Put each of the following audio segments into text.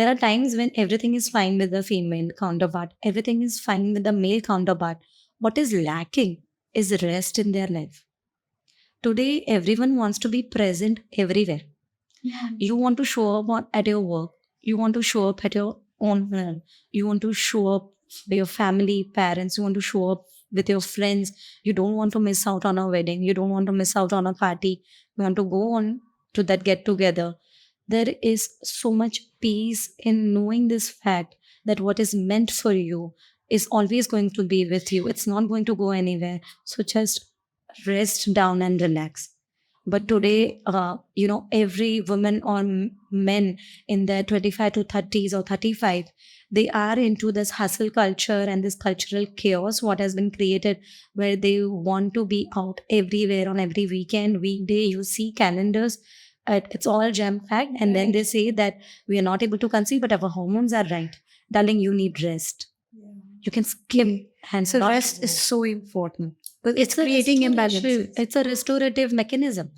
There are times when everything is fine with the female counterpart, everything is fine with the male counterpart. What is lacking is rest in their life. Today, everyone wants to be present everywhere. You want to show up at your work. You want to show up at your own home. You want to show up with your family, parents. You want to show up with your friends. You don't want to miss out on a wedding. You don't want to miss out on a party. You want to go on to that get together. There is so much peace in knowing this fact that what is meant for you is always going to be with you. It's not going to go anywhere. So just rest down and relax. But today, every woman or men in their 25 to 30s or 35, they are into this hustle culture and this cultural chaos, what has been created, where they want to be out everywhere on every weekend, weekday. You see calendars, it's all jam-packed. And then they say that we are not able to conceive, but our hormones are right. Darling, you need rest. You can skip. And So rest is so important. But it's creating imbalance. It's a restorative mechanism.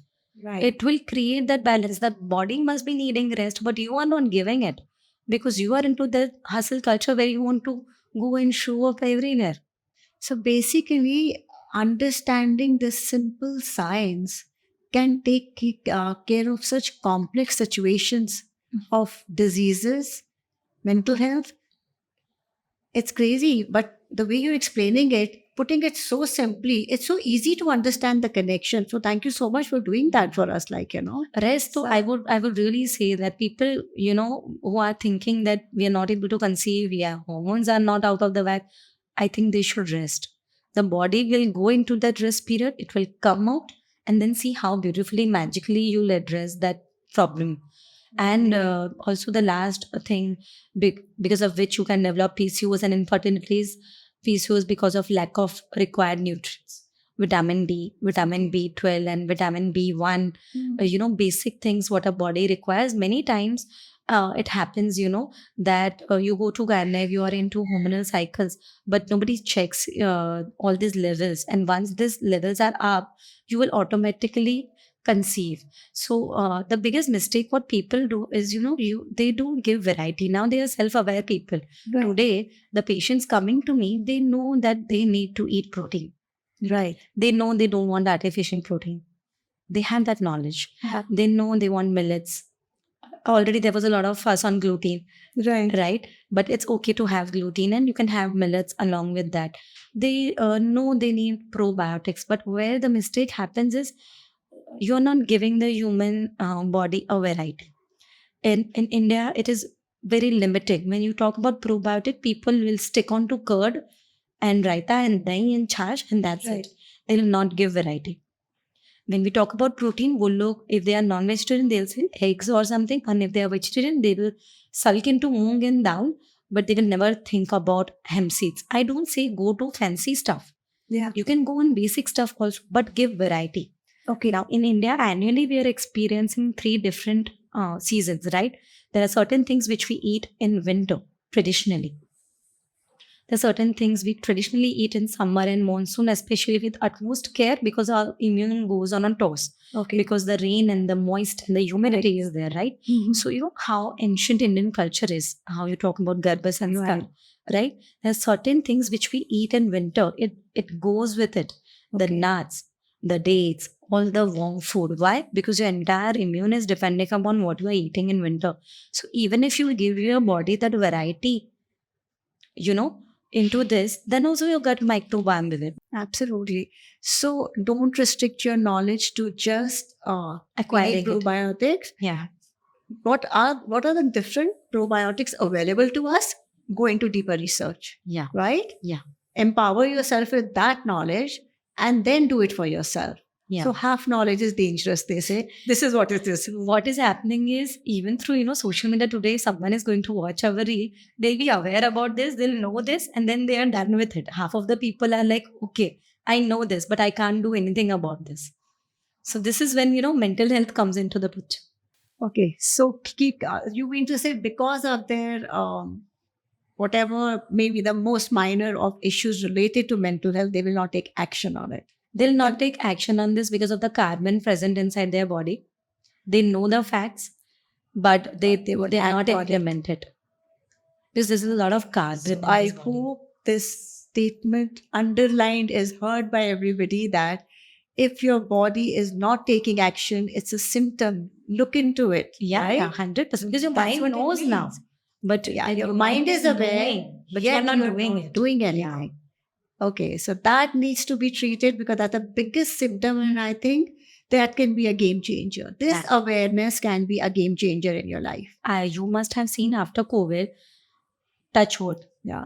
Right. It will create that balance. The body must be needing rest, but you are not giving it because you are into the hustle culture where you want to go and show up everywhere. So basically, understanding this simple science can take care of such complex situations of diseases, mental health. It's crazy, but the way you're explaining it, putting it so simply, it's so easy to understand the connection. So thank you so much for doing that for us. Rest. So I would really say that people, who are thinking that we are not able to conceive, hormones are not out of the whack, I think they should rest. The body will go into that rest period. It will come out and then see how beautifully, magically you'll address that problem. And also the last thing, because of which you can develop PCOS and infertility is PCOS because of lack of required nutrients, vitamin D, vitamin B12, and vitamin B1. Basic things what a body requires. Many times it happens, that you go to gynae, you are into hormonal cycles, but nobody checks all these levels. And once these levels are up, you will automatically conceive. So the biggest mistake what people do is, they don't give variety. Now they are self-aware people. Right. Today, the patients coming to me, they know that they need to eat protein. Right. They know they don't want artificial protein. They have that knowledge. Yeah. They know they want millets. Already there was a lot of fuss on gluten, right? But it's okay to have gluten and you can have millets along with that. They know they need probiotics, but where the mistake happens is you're not giving the human body a variety. In India, it is very limited. When you talk about probiotic, people will stick on to curd and raita and dahi and chash, and that's Right. it. They will not give variety. When we talk about protein, if they are non-vegetarian, they'll say eggs or something. And if they are vegetarian, they will sulk into moong and dal, but they will never think about hemp seeds. I don't say go to fancy stuff. Yeah. You can go on basic stuff also, but give variety. Okay. Now, in India, annually we are experiencing 3 different seasons, right? There are certain things which we eat in winter, traditionally. There are certain things we traditionally eat in summer and monsoon, especially with utmost care because our immune goes on a toss. Okay. Because the rain and the moist and the humidity is there, right? Mhm. So, how ancient Indian culture is, how you talk about Garbha Sanskar, right? There are certain things which we eat in winter. It goes with it. The Okay. nuts, the dates, all the warm food. Why? Because your entire immune is depending upon what you are eating in winter. So even if you give your body that variety, into this, then also your gut microbiome with it. Absolutely. So don't restrict your knowledge to just Acquiring it. probiotics. Yeah. What are the different probiotics available to us? Go into deeper research. Yeah. Right? Yeah. Empower yourself with that knowledge and then do it for yourself. Yeah. So half knowledge is dangerous, they say. This is what it is. What is happening is, even through social media today, someone is going to watch our reel, they'll be aware about this, they'll know this, and then they are done with it. Half of the people are like, okay, I know this, but I can't do anything about this. So this is when mental health comes into the picture. Okay, so you mean to say because of their whatever maybe the most minor of issues related to mental health, they will not take action on it. They'll not take action on this because of the carbon present inside their body. They know the facts. but they are not act on it. implemented. Because there's a lot of carbon. in I this body. hope this statement underlined is heard by everybody that if your body is not taking action, it's a symptom. Look into it. Yeah, right? yeah, 100%. Because your That's mind what it knows now. means. But Yeah, your mind is aware, but yet you're not doing it. doing anything. Okay, so that needs to be treated because that's the biggest symptom, and I think that can be a game changer. This Yeah. awareness can be a game changer in your life. You must have seen after COVID, touch wood. Yeah.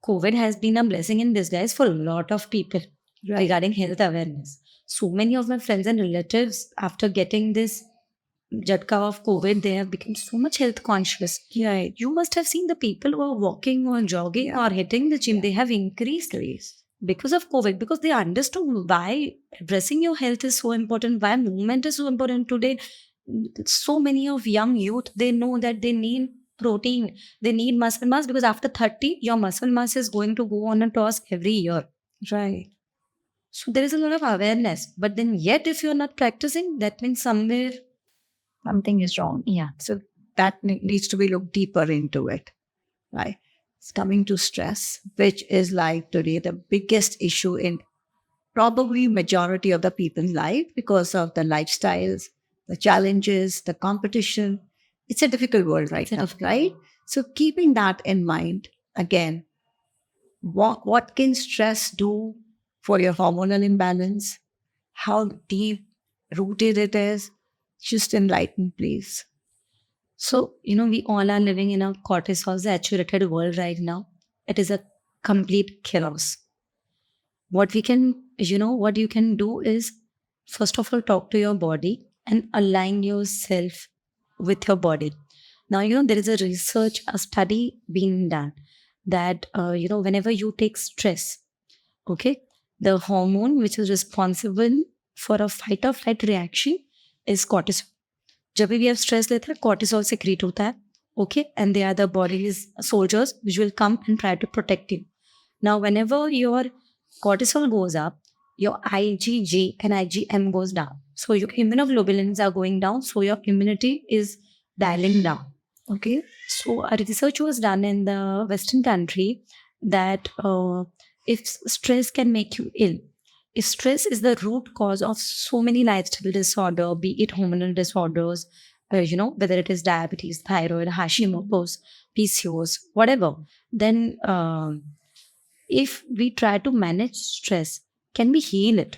COVID has been a blessing in disguise for a lot of people regarding health awareness. So many of my friends and relatives, after getting this jatka of COVID, they have become so much health conscious. Yeah. You must have seen the people who are walking or jogging or hitting the gym, they have increased because of COVID, because they understood why addressing your health is so important, why movement is so important today. So many of young youth, they know that they need protein, they need muscle mass, because after 30, your muscle mass is going to go on a toss every year. Right. So there is a lot of awareness. But then yet if you're not practicing, that means somewhere Something is wrong. yeah. So that needs to be looked deeper into it. Right. It's coming to stress, which is like today the biggest issue in probably majority of the people's life because of the lifestyles, the challenges, the competition. It's a difficult world right now, right? So keeping that in mind, again, what can stress do for your hormonal imbalance? How deep rooted it is? Just enlighten, please. So, we all are living in a cortisol saturated world right now. It is a complete chaos. What you can do is, first of all, talk to your body and align yourself with your body. Now, there is a study being done that, whenever you take stress, okay, the hormone which is responsible for a fight or flight reaction is cortisol. जब भी आप stress लेते हैं cortisol secrete होता है, okay, and they are the body's soldiers which will come and try to protect you. Now, whenever your cortisol goes up, your IgG and IgM goes down. So your immunoglobulins are going down. So your immunity is dialing down. Okay. So a research was done in the Western country that if stress can make you ill, if stress is the root cause of so many lifestyle disorder, be it hormonal disorders, whether it is diabetes, thyroid, Hashimoto's, PCOS, whatever, then if we try to manage stress, can we heal it?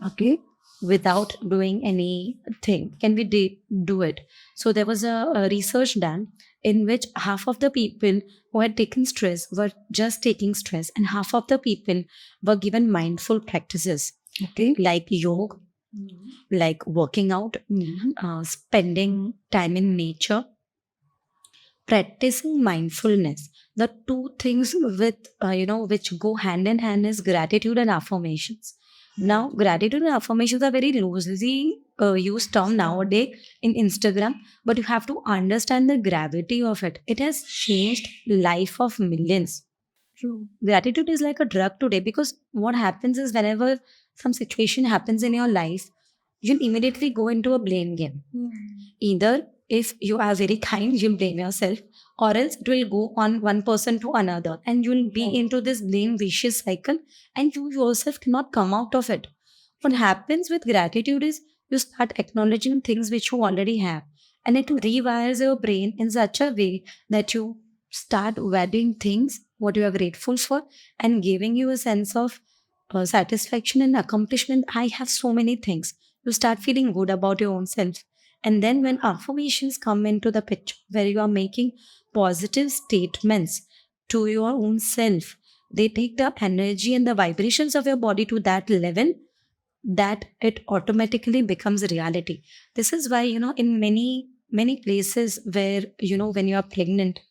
Okay. Without doing anything, can we do it? So there was a research done in which half of the people who had taken stress were just taking stress, and half of the people were given mindful practices, Okay. like yoga, like working out, spending time in nature, practicing mindfulness. The two things which go hand in hand is gratitude and affirmations. Now, gratitude and affirmations are very loosely used term nowadays in Instagram, but you have to understand the gravity of it. It has changed life of millions. True. Gratitude is like a drug today, because what happens is whenever some situation happens in your life, you'll immediately go into a blame game. Either if you are very kind, you'll blame yourself, or else it will go on one person to another, and you'll be into this blame vicious cycle, and you yourself cannot come out of it. What happens with gratitude is you start acknowledging things which you already have, and it rewires your brain in such a way that you start valuing things what you are grateful for, and giving you a sense of satisfaction and accomplishment. I have so many things. You start feeling good about your own self. And then when affirmations come into the picture, where you are making positive statements to your own self, they take the energy and the vibrations of your body to that level that it automatically becomes a reality. This is why, in many places where, when you are pregnant,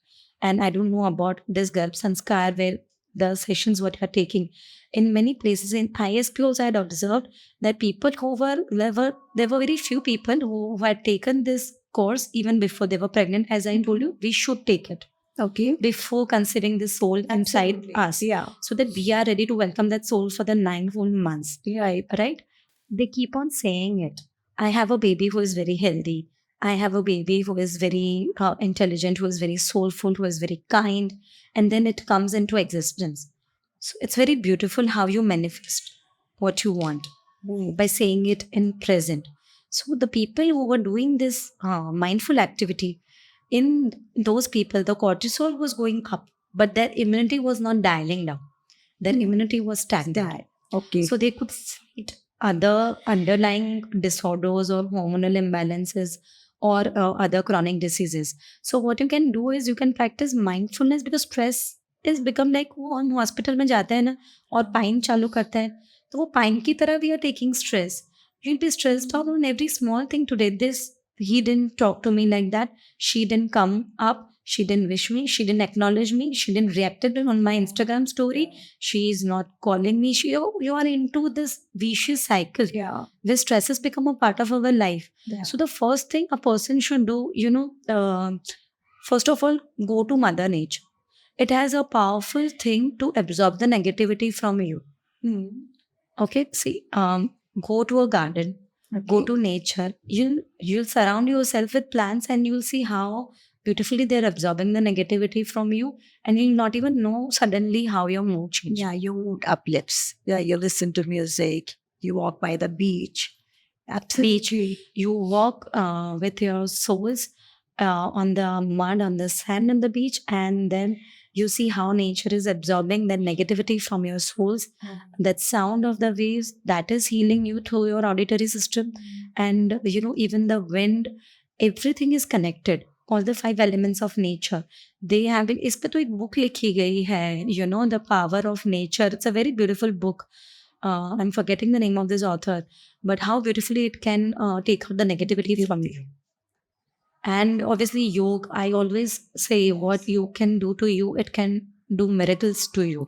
and I don't know about this Garbh Sanskar, where the sessions what you are taking, in many places in ISP also I had observed that people who there were very few people who had taken this course even before they were pregnant. As I told you, we should take it. Okay. Before considering the soul inside us. Yeah. So that we are ready to welcome that soul for the 9 whole months. Right. Right? They keep on saying it. I have a baby who is very healthy. I have a baby who is very intelligent, who is very soulful, who is very kind, and then it comes into existence. So it's very beautiful how you manifest what you want by saying it in present. So the people who were doing this mindful activity, in those people, the cortisol was going up, but their immunity was not dialing down. Their immunity was stagnant. That. Okay. So they could fight other underlying disorders or hormonal imbalances or other chronic diseases. So what you can do is you can practice mindfulness, because stress is become like वो हम hospital में जाते हैं ना और pine चालू करते हैं, तो वो पाइन की तरह we are taking stress. You'll be stressed out on every small thing today. This, he didn't talk to me like that. She didn't come up. She didn't wish me. She didn't acknowledge me. She didn't react on my Instagram story. She is not calling me. You are into this vicious cycle Yeah. where stress has become a part of our life. Yeah. So the first thing a person should do, first of all, go to Mother Nature. It has a powerful thing to absorb the negativity from you. Hmm. Okay, see, go to a garden, go Okay. to nature. You'll surround yourself with plants, and you'll see how beautifully they're absorbing the negativity from you, and you'll not even know suddenly how your mood changes. Yeah, your mood uplifts. Yeah, you listen to music. You walk by the beach. Absolutely. You walk with your souls on the mud, on the sand on the beach, and then you see how nature is absorbing that negativity from your souls. That sound of the waves, that is healing you through your auditory system. And even the wind, everything is connected. All the 5 elements of nature, they have been, इस पे तो एक book लिखी गई है, The Power of Nature. It's a very beautiful book. I'm forgetting the name of this author, but how beautifully it can take out the negativity from you. And obviously, yoga, I always say what you can do to you, it can do miracles to you.